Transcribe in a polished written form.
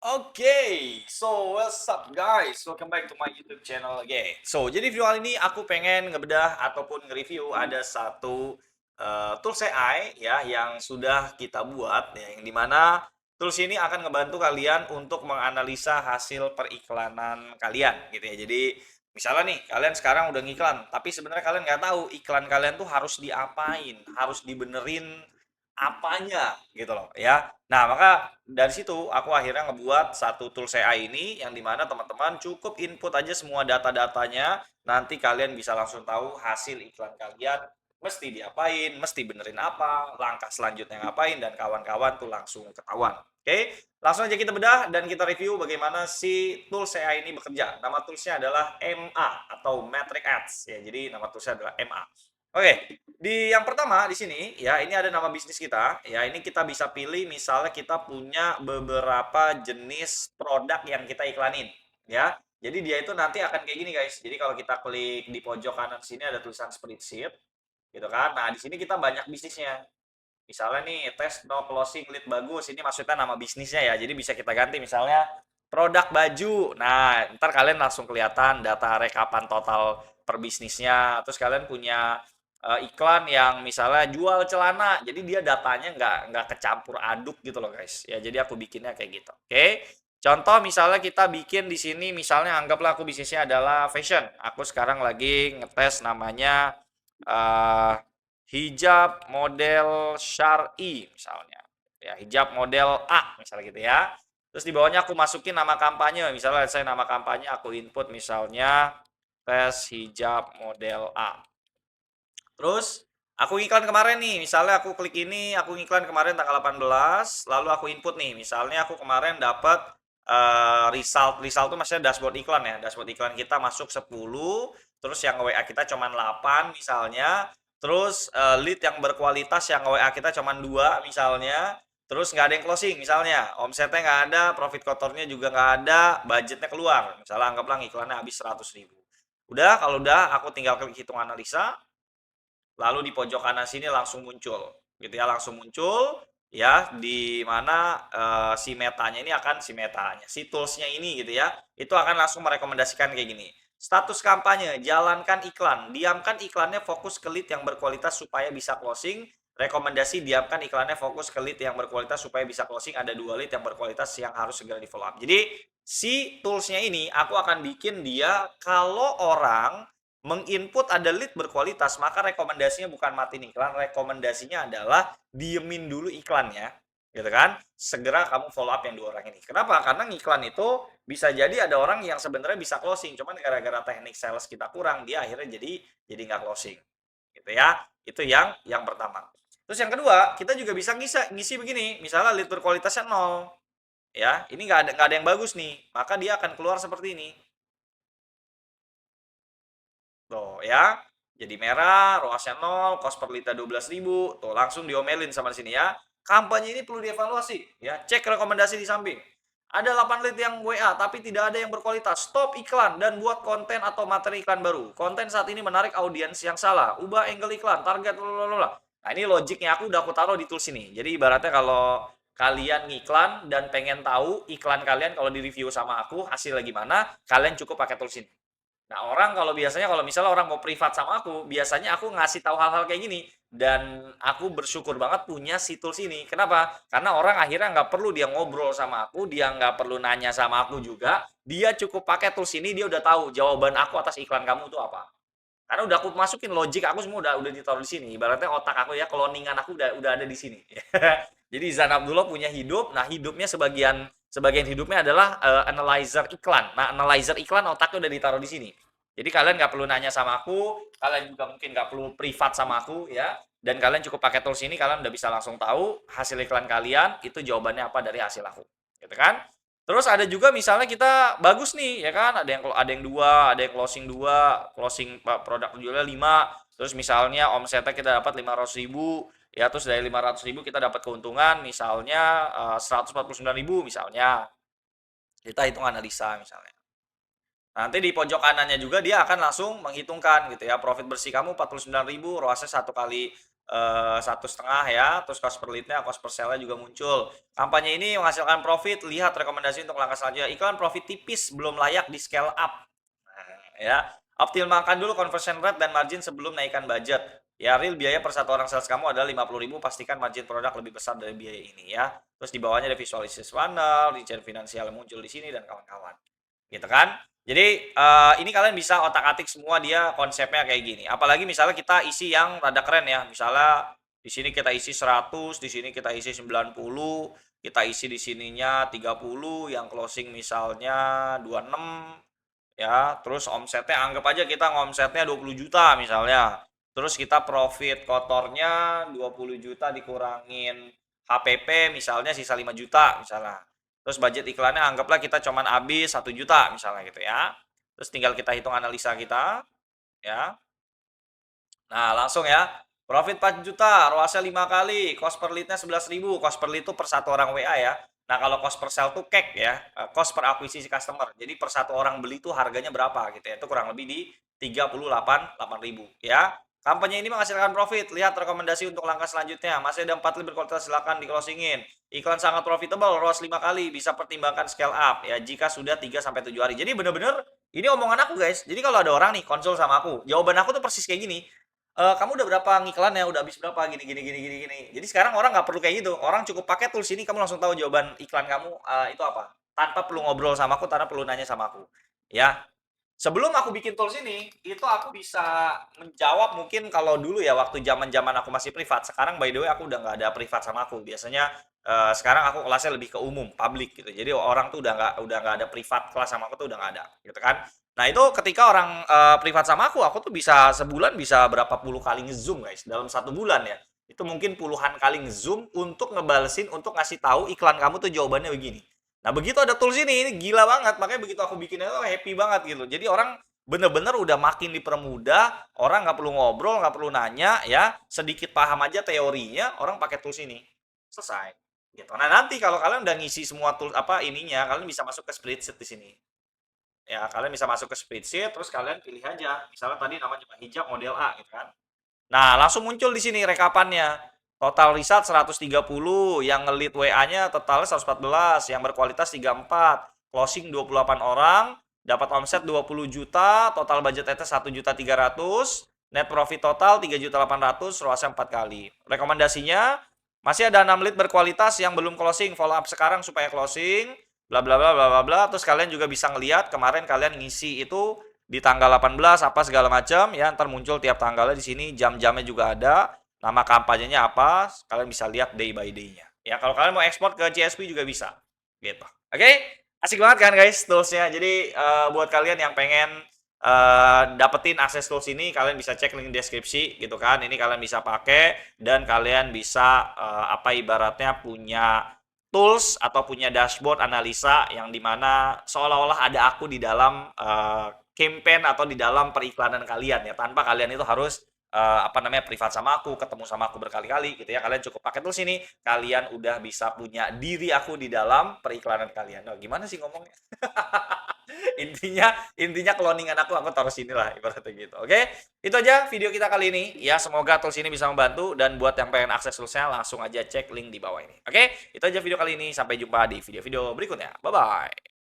Oke, so what's up guys? Welcome back to my YouTube channel again. So, jadi video kali ini aku pengen ngebedah ataupun nge-review ada satu tools AI ya yang sudah kita buat ya, yang dimana tools ini akan ngebantu kalian untuk menganalisa hasil periklanan kalian gitu ya. Jadi misalnya nih kalian sekarang udah ngiklan, tapi sebenarnya kalian nggak tahu iklan kalian tuh harus diapain, harus dibenerin apanya gitu loh ya. Nah, maka dari situ aku akhirnya ngebuat satu tools AI ini yang dimana teman-teman cukup input aja semua data-datanya, nanti kalian bisa langsung tahu hasil iklan kalian mesti diapain, mesti benerin apa, langkah selanjutnya ngapain, dan kawan-kawan tuh langsung ketahuan. Oke, langsung aja kita bedah dan kita review bagaimana si tools AI ini bekerja. Nama toolsnya adalah MA atau Matrix Ads ya. Jadi nama toolsnya adalah MA. Oke, di yang pertama di sini ya, ini ada nama bisnis kita. Ya, ini kita bisa pilih misalnya kita punya beberapa jenis produk yang kita iklanin ya. Jadi dia itu nanti akan kayak gini guys. Jadi kalau kita klik di pojok kanan sini ada tulisan spreadsheet gitu kan. Nah, di sini kita banyak bisnisnya. Misalnya nih tes no closing lead bagus. Ini maksudnya nama bisnisnya ya. Jadi bisa kita ganti misalnya produk baju. Nah, ntar kalian langsung kelihatan data rekapan total per bisnisnya. Terus kalian punya iklan yang misalnya jual celana, jadi dia datanya nggak kecampur aduk gitu loh guys. Ya jadi aku bikinnya kayak gitu. Oke. Contoh misalnya kita bikin di sini, misalnya anggaplah aku bisnisnya adalah fashion. Aku sekarang lagi ngetes namanya eh, hijab model syar'i misalnya. Ya hijab model A misalnya gitu ya. Terus di bawahnya aku masukin nama kampanye, misalnya saya nama kampanye aku input misalnya tes hijab model A. Terus aku iklan kemarin nih, misalnya aku klik ini, aku iklan kemarin tanggal 18, lalu aku input nih, misalnya aku kemarin dapat result tuh maksudnya dashboard iklan ya, dashboard iklan kita masuk 10, terus yang WA kita cuma 8 misalnya, terus lead yang berkualitas yang WA kita cuma 2 misalnya, terus nggak ada yang closing misalnya, omsetnya nggak ada, profit kotornya juga nggak ada, budgetnya keluar, misalnya anggaplah iklannya habis 100.000. Udah, kalau udah aku tinggal klik hitung analisa, lalu di pojok kanan sini langsung muncul gitu ya, langsung muncul ya, di mana si metanya ini akan si toolsnya ini gitu ya, itu akan langsung merekomendasikan kayak gini: status kampanye, jalankan iklan, diamkan iklannya, fokus ke lead yang berkualitas supaya bisa closing. Rekomendasi, diamkan iklannya, fokus ke lead yang berkualitas supaya bisa closing. Ada 2 lead yang berkualitas yang harus segera di follow up. Jadi si toolsnya ini aku akan bikin dia kalau orang menginput ada lead berkualitas, maka rekomendasinya bukan matiin iklan, rekomendasinya adalah diemin dulu iklannya, gitu kan? Segera kamu follow up yang 2 orang ini. Kenapa? Karena ngiklan itu bisa jadi ada orang yang sebenarnya bisa closing, cuman gara-gara teknik sales kita kurang, dia akhirnya jadi nggak closing, gitu ya. Itu yang pertama. Terus yang kedua, kita juga bisa ngisi begini, misalnya lead berkualitasnya 0, ya, ini nggak ada yang bagus nih, maka dia akan keluar seperti ini. Tuh ya, jadi merah, ROAS-nya 0, cost per liter 12.000. Tuh langsung diomelin sama sini ya. Kampanye ini perlu dievaluasi ya. Cek rekomendasi di samping. Ada 8 lead yang WA tapi tidak ada yang berkualitas. Stop iklan dan buat konten atau materi iklan baru. Konten saat ini menarik audiens yang salah. Ubah angle iklan, target lalalala. Nah, ini logiknya aku taruh di tools ini. Jadi ibaratnya kalau kalian ngiklan dan pengen tahu iklan kalian kalau di review sama aku hasilnya gimana, kalian cukup pakai tools ini. Nah, orang kalau biasanya kalau misalnya orang mau privat sama aku, biasanya aku ngasih tahu hal-hal kayak gini, dan aku bersyukur banget punya si tools ini. Kenapa? Karena orang akhirnya nggak perlu dia ngobrol sama aku, dia nggak perlu nanya sama aku juga, dia cukup pakai tools ini, dia udah tahu jawaban aku atas iklan kamu itu apa. Karena udah aku masukin logik aku semua udah ditaruh di sini. Ibaratnya otak aku ya, cloningan aku udah ada di sini. Jadi Zan Abdullah punya hidup. Nah, hidupnya sebagian sebagian hidupnya adalah analyzer iklan. Nah, analyzer iklan otaknya udah ditaruh di sini. Jadi kalian nggak perlu nanya sama aku, kalian juga mungkin nggak perlu privat sama aku ya. Dan kalian cukup pakai tools ini, kalian udah bisa langsung tahu hasil iklan kalian itu jawabannya apa dari hasil aku. Gitu kan? Terus ada juga misalnya kita bagus nih ya kan, ada yang 2, ada yang closing 2, closing produk jualnya 5, terus misalnya omsetnya kita dapat 500.000 ya, terus dari 500.000 kita dapat keuntungan misalnya 149.000 misalnya. Kita hitung analisa misalnya. Nanti di pojok kanannya juga dia akan langsung menghitungkan gitu ya, profit bersih kamu 49.000, ROAS-nya 1 kali 1,5 ya, terus cost per lead-nya, cost per sale-nya juga muncul. Kampanye ini menghasilkan profit, lihat rekomendasi untuk langkah selanjutnya. Iklan profit tipis, belum layak di scale up. Nah, ya, optimalkan dulu conversion rate dan margin sebelum naikkan budget. Ya, real biaya per satu orang sales kamu adalah 50.000, pastikan margin produk lebih besar dari biaya ini ya. Terus di bawahnya ada visualisasi funnel, rincian finansial yang muncul di sini dan kawan-kawan. Gitu kan? Jadi ini kalian bisa otak-atik semua dia konsepnya kayak gini. Apalagi misalnya kita isi yang rada keren ya. Misalnya di sini kita isi 100, di sini kita isi 90, kita isi di sininya 30, yang closing misalnya 26 ya. Terus omsetnya anggap aja kita ngomsetnya 20 juta misalnya. Terus kita profit kotornya 20 juta dikurangin HPP misalnya sisa 5 juta misalnya. Terus budget iklannya anggaplah kita cuman habis 1 juta misalnya gitu ya. Terus tinggal kita hitung analisa kita ya. Nah, langsung ya. Profit 4 juta, ROAS-nya 5 kali, cost per lead-nya 11.000. Cost per lead itu per satu orang WA ya. Nah, kalau cost per sale tuh CAC ya, cost per akuisisi customer. Jadi per satu orang beli itu harganya berapa gitu ya. Itu kurang lebih di 38.800 ya. Kampanye ini menghasilkan profit. Lihat rekomendasi untuk langkah selanjutnya. Masih ada 4 lead berkualitas, silakan di-closingin. Iklan sangat profitable, ROAS 5 kali, bisa pertimbangkan scale up ya jika sudah 3 sampai 7 hari. Jadi bener-bener ini omongan aku guys. Jadi kalau ada orang nih konsul sama aku, jawaban aku tuh persis kayak gini. Kamu udah berapa ngiklan ya? Udah habis berapa? Gini gini gini gini gini. Jadi sekarang orang nggak perlu kayak gitu. Orang cukup pakai tools ini, kamu langsung tahu jawaban iklan kamu itu apa. Tanpa perlu ngobrol sama aku, tanpa perlu nanya sama aku. Ya, sebelum aku bikin tools ini, itu aku bisa menjawab mungkin kalau dulu ya waktu zaman-zaman aku masih privat. Sekarang by the way aku udah nggak ada privat sama aku. Biasanya sekarang aku kelasnya lebih ke umum, public gitu. Jadi orang tuh udah nggak ada privat kelas sama aku tuh udah nggak ada, gitu kan. Nah itu ketika orang privat sama aku tuh bisa sebulan bisa berapa puluh kali ngezoom guys dalam 1 bulan ya. Itu mungkin puluhan kali ngezoom untuk ngebalesin, untuk ngasih tahu iklan kamu tuh jawabannya begini. Nah begitu ada tools ini gila banget, makanya begitu aku bikinnya tuh happy banget gitu. Jadi orang bener-bener udah makin dipermudah, orang nggak perlu ngobrol, nggak perlu nanya ya, sedikit paham aja teorinya, orang pakai tools ini. Selesai. Gitu. Nah nanti kalau kalian udah ngisi semua tools apa ininya, kalian bisa masuk ke spreadsheet di sini. Ya, kalian bisa masuk ke spreadsheet, terus kalian pilih aja. Misalnya tadi namanya cuma hijab model A gitu kan. Nah, langsung muncul di sini rekapannya. Total riset 130, yang nge-lead WA-nya totalnya 114, yang berkualitas 34, closing 28 orang, dapat omset 20 juta, total budget itu 1.300.000, net profit total 3.800.000, ROAS-nya 4 kali. Rekomendasinya masih ada 6 lead berkualitas yang belum closing, follow up sekarang supaya closing, bla bla bla bla bla bla. Terus kalian juga bisa ngelihat kemarin kalian ngisi itu di tanggal 18 apa segala macam ya, ntar muncul tiap tanggalnya di sini, jam-jamnya juga ada, nama kampanyenya apa, kalian bisa lihat day by day-nya. Ya, kalau kalian mau ekspor ke CSP juga bisa. Gitu. Oke? Asik banget kan guys toolsnya. Jadi buat kalian yang pengen dapetin akses tools ini, kalian bisa cek link deskripsi gitu kan. Ini kalian bisa pakai dan kalian bisa apa ibaratnya punya tools atau punya dashboard analisa yang dimana seolah-olah ada aku di dalam campaign atau di dalam periklanan kalian ya, tanpa kalian itu harus apa namanya privat sama aku, ketemu sama aku berkali-kali gitu ya. Kalian cukup pakai tools ini, kalian udah bisa punya diri aku di dalam periklanan kalian. Nah, gimana sih ngomongnya? intinya cloningan aku taruh sini lah ibaratnya gitu. Oke, itu aja video kita kali ini ya. Semoga tools ini bisa membantu, dan buat yang pengen akses toolsnya langsung aja cek link di bawah ini. Oke, itu aja video kali ini, sampai jumpa di video-video berikutnya. Bye bye.